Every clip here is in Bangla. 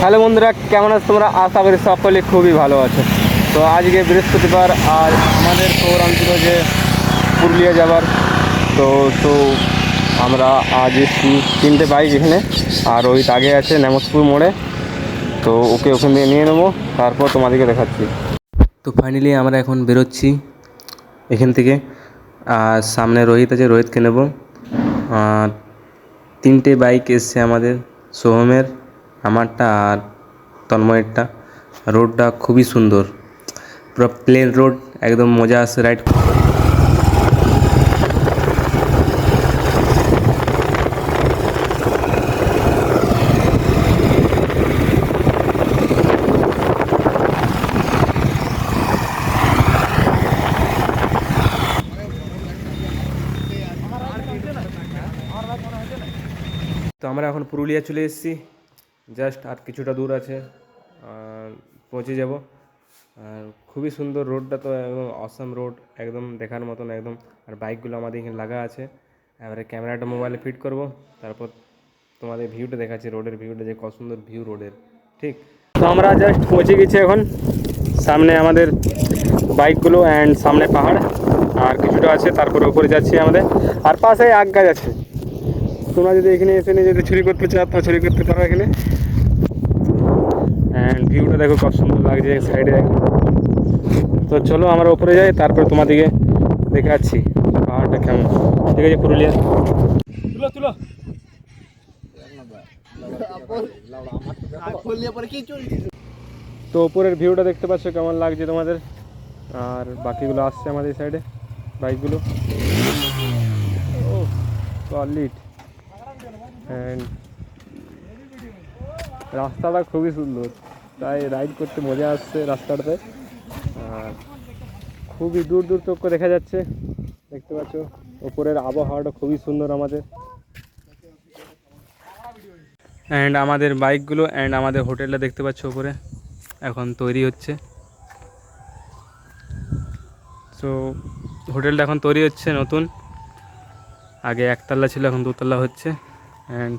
হ্যালো বন্ধুরা, কেমন আছো তোমরা? আশা করি সকলে খুবই ভালো আছে। তো আজকে বৃহস্পতিবার, আর আমাদের প্রোগ্রাম ছিল যে পুরুলিয়া যাবার। তো আমরা আজ এসছি 3টে বাইক এখানে, আর ওই আগে আছে নেমসপুর মোড়ে। তো ওকে ওখান থেকে নিয়ে নেবো, তারপর তোমাদেরকে দেখাচ্ছি। তো ফাইনালি আমরা এখন বেরোচ্ছি এখান থেকে। আর সামনে রোহিত আছে, রোহিতকে নেব। আর 3টে বাইক এসছে আমাদের, সোহমের, আমারটা আর তন্ময়েরটা। রোডটা খুবই সুন্দর, পুরো প্লেন রোড, একদম মজা আসে রাইড। তো আমরা এখন পুরুলিয়া চলে এসেছি, জাস্ট আর কিছুটা দূর আছে, পৌঁছে যাব। আর খুবই সুন্দর রোডটা, তো একদম অসাম রোড, একদম দেখার মতন একদম। আর বাইকগুলো আমাদের এখানে লাগা আছে। এবারে ক্যামেরাটা মোবাইলে ফিট করব, তারপর তোমাদের ভিউটা দেখাচ্ছি, রোডের ভিউটা, যে কত সুন্দর ভিউ রোডের। ঠিক, তো আমরা জাস্ট পৌঁছে গেছি এখন। সামনে আমাদের বাইকগুলো অ্যান্ড সামনে পাহাড় আর কিছুটা আছে, তারপরে উপরে যাচ্ছি আমাদের। আর পাশে আগ গাছ আছে, তোমরা যদি এখানে এসে নিয়ে যদি ছুরি করতে চাও তো ছুরি করতে পারো এখানে। অ্যান্ড ভিউটা দেখো কত সুন্দর লাগছে সাইডে। তো চলো আমরা উপরে যাই, তারপর তোমাদেরকে দেখাচ্ছি পাহাড়টা কেমন। ঠিক আছে, পুরুলিয়া তুলো তুলো। তো উপরের ভিউটা দেখতে পাচ্ছ কেমন লাগছে তোমাদের। আর বাকিগুলো আসছে আমাদের সাইডে বাইকগুলো। ও সলিড। অ্যান্ড রাস্তাটা খুবই সুন্দর, তাই রাইড করতে মজা আসছে রাস্তাটাতে। আর খুবই দূর দূর তক দেখা যাচ্ছে, দেখতে পাচ্ছ। ওপরের আবহাওয়াটা খুবই সুন্দর আমাদের। অ্যান্ড আমাদের বাইকগুলো অ্যান্ড আমাদের হোটেলটা দেখতে পাচ্ছ উপরে, এখন তৈরি হচ্ছে। সো হোটেলটা এখন তৈরি হচ্ছে নতুন, আগে একতলা ছিল, এখন দোতলা হচ্ছে। অ্যান্ড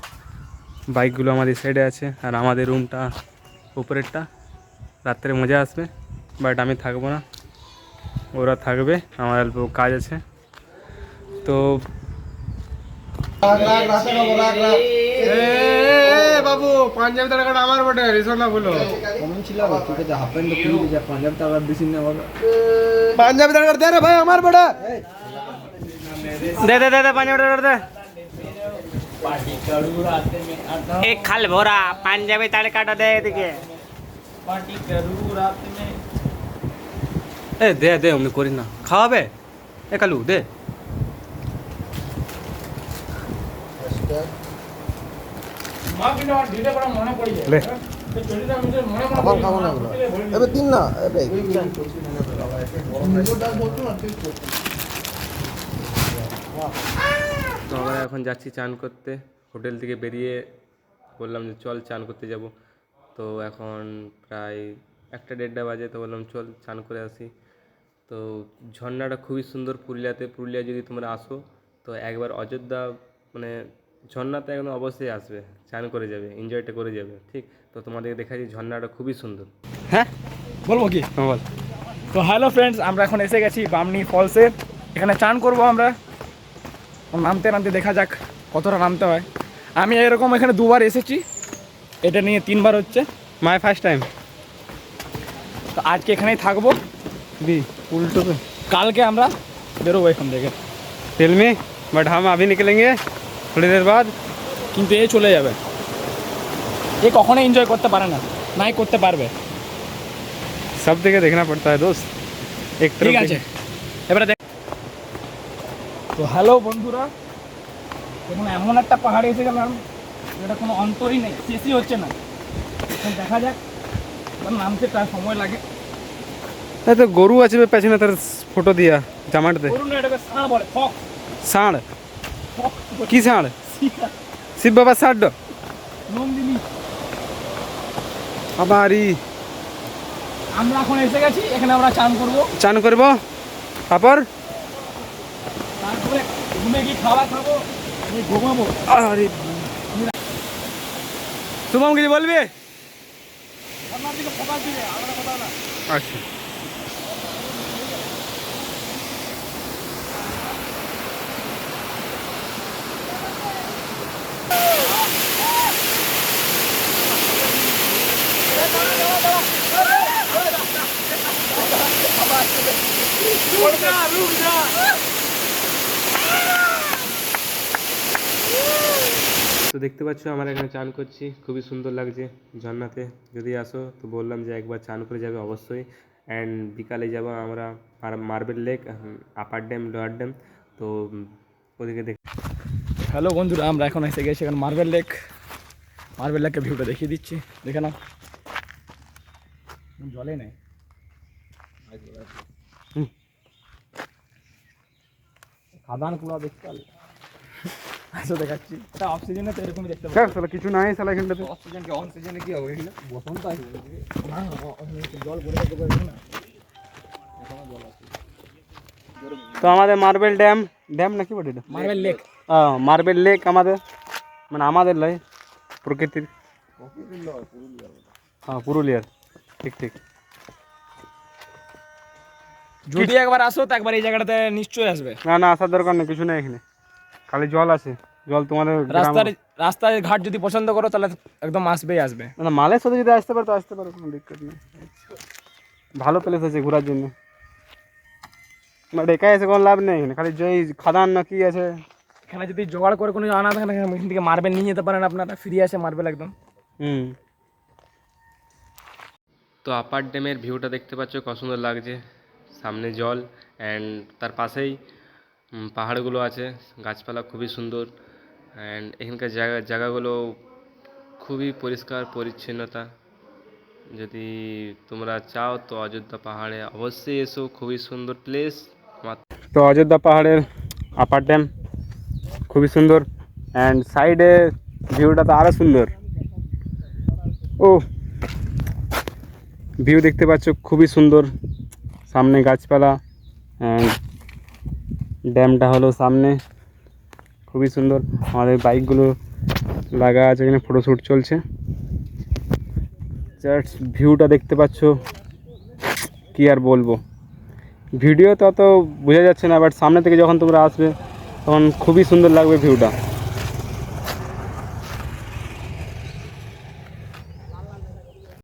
বাইকগুলো আমাদের সাইডে আছে, আর আমাদের রুমটা উপরেরটা। রাত্রে মজা আসবে, বাট আমি থাকবো না, ওরা থাকবে, আমার অল্প কাজ আছে। তো বাবু পাঞ্জাবি টাকাটা আমার বটে রিসন না বলো কমন ছিল ঠিক আছে হাফ প্যান্ট খুলে দিয়ে পাঞ্জাবি টাকা বেশি না বলো পাঞ্জাবি টাকা দে রে ভাই আমার বড় दे दे दे दे पानी ऑर्डर कर दे। एक खाल भोरा पंजाबी तड़काटा दे एदिके। पार्टी करू रात में ए दे दे हमने करी ना खावे ए कालू दे। মা কিন্তু আর দিতে বড় মনে পড়ি যায় ले তো চলিটা মনে মনে খাবার খাবো না এগুলো এবে দিন না এবে তো আমরা এখন যাচ্ছি চান করতে। হোটেল থেকে বেরিয়ে বললাম যে চল চান করতে যাব। তো এখন প্রায় 1-1:30 বাজে, তো বললাম চল চান করে আসি। তো ঝর্ণাটা খুবই সুন্দর পুরুলিয়াতে। পুরুলিয়া যদি তোমরা আসো তো একবার অযোধ্যা মানে ঝর্ণাতে একদম অবশ্যই আসবে, চান করে যাবে, এনজয়টা করে যাবে। ঠিক, তো তোমাদেরকে দেখাচ্ছি ঝর্ণাটা খুবই সুন্দর। হ্যাঁ বলবো কি বল। তো হ্যালো ফ্রেন্ডস, আমরা এখন এসে গেছি বামনি ফলসে। এখানে চান করব আমরা। নামতে নামতে দেখা যাক কতটা নামতে হয়। আমি এরকম এখানে 2বার এসেছি, এটা নিয়ে 3বার হচ্ছে। माय फर्स्ट टाइम তো আজকে এখানেই থাকবো, भी उल्टो पे কালকে আমরা বেরোবো এখান থেকে। टेल मी, बट हम अभी निकलेंगे थोड़ी देर बाद। কিন্তু এ চলে যাবে, এ কখনোই এনজয় করতে পারে না, নাই করতে পারবে। सब जगह देखना पड़ता है दोस्त, एक ঠিক तरफ আছে, এবারে দেখ। তো হ্যালো বন্ধুরা, এখন এমন একটা পাহাড়ে এসে গেলাম যেটা কোনো অন্তরই নেই, শেষই হচ্ছে না। এখন দেখা যাক, এবার নামতে তার সময় লাগে। এই তো গরু আছে পেছনে, তার ফটো দিয়া জামাটতে। করুন না, এটাকে সাঁ বলে, ফক ষাঁড়? ফক কি ষাঁড়? শিব বাবা ষাঁড় নন্দিনী। আবারই আমরা এখন এসে গেছি, এখানে আমরা চান করবো, চান করবো, তারপর তারপরে ঘুমে গিয়ে খাওয়া খাবো, ঘুমাবো। আরে শুভম কিছু বলবি? ঝর্ণার দিকে ফোকাস দিবে, আলাদা কথা না। আচ্ছা তো দেখতে পাচ্ছ আমরা এখানে চান করছি, খুবই সুন্দর লাগছে ঝর্ণাতে। যদি আসো তো বললাম যে একবার চান করে যাবে অবশ্যই। অ্যান্ড বিকালে যাব আমরা Marble Lake, upper dam, lower dam. তো ওদিকে দেখ। হ্যালো বন্ধুরা, আমরা এখন এসে গেছি এখন মার্বেল লেক। মার্বেল লেকের ভিউটা দেখিয়ে দিচ্ছি, দেখে নাও। জলে নেই, খাদান পুরো দেখতে পারলে। আচ্ছা দেখাচ্ছি, এটা অফ সিজনে তো এরকমই দেখতে পাচ্ছি। স্যার কিছু নাই স্যার এখানটাতে। অফ সিজন কি অন সিজনে কি হবে এখানে? বসন্ত আসবে না, জল ভরে যাবে না। তো আমাদের মার্বেল ড্যাম, ড্যাম নাকি বটে এটা? মার্বেল লেক, মার্বেল লেক আমাদের, মানে আমাদের নয়, প্রকৃতির। হ্যাঁ পুরুলিয়ার, ঠিক ঠিক। যদি একবার আসো তো একবার এই জায়গাটাতে নিশ্চয়ই আসবে। না না আসার দরকার নেই, কিছু নেই এখানে, খালি জল আছে। জল তোমাদের রাস্তার ঘাট যদি পছন্দ করো তাহলে একদম আসবেই আসবে। না মালের সাথে যদি আসতে পারো তো আসতে পারো, কোনো দিক্কত নেই। ভালো প্লেস আছে ঘোরার জন্য, বাট একাই এসে কোনো লাভ নেই এখানে, খালি যে খাদান না কি আছে। এখানে যদি জোগাড় করে কোনো আনা থাকে না, এখান থেকে মার্বেল নিয়ে যেতে পারেন আপনারা, ফ্রি আছে মার্বেল একদম। তো আপার ড্যামের ভিউটা দেখতে পাচ্ছ কত সুন্দর লাগছে, সামনে জল অ্যান্ড তার পাশেই পাহাড়গুলো আছে, গাছপালা খুবই সুন্দর। অ্যান্ড এখানকার জায়গাগুলো খুবই পরিষ্কার পরিচ্ছন্নতা। যদি তোমরা চাও তো অযোধ্যা পাহাড়ে অবশ্যই এসো, খুবই সুন্দর প্লেস। তো অযোধ্যা পাহাড়ের আপার ড্যাম খুবই সুন্দর, অ্যান্ড সাইডে ভিউটা তো আরও সুন্দর। ও ভিউ দেখতে পাচ্ছ খুবই সুন্দর, সামনে গাছপালা, অ্যান্ড ড্যামটা হলো সামনে, খুবই সুন্দর। আমাদের বাইকগুলো লাগা আছে এখানে, ফটোশ্যুট চলছে। জাস্ট ভিউটা দেখতে পাচ্ছ, কি আর বলবো, ভিডিও তো অত বোঝা যাচ্ছে না, বাট সামনে থেকে যখন তোমরা আসবে তখন খুবই সুন্দর লাগবে ভিউটা।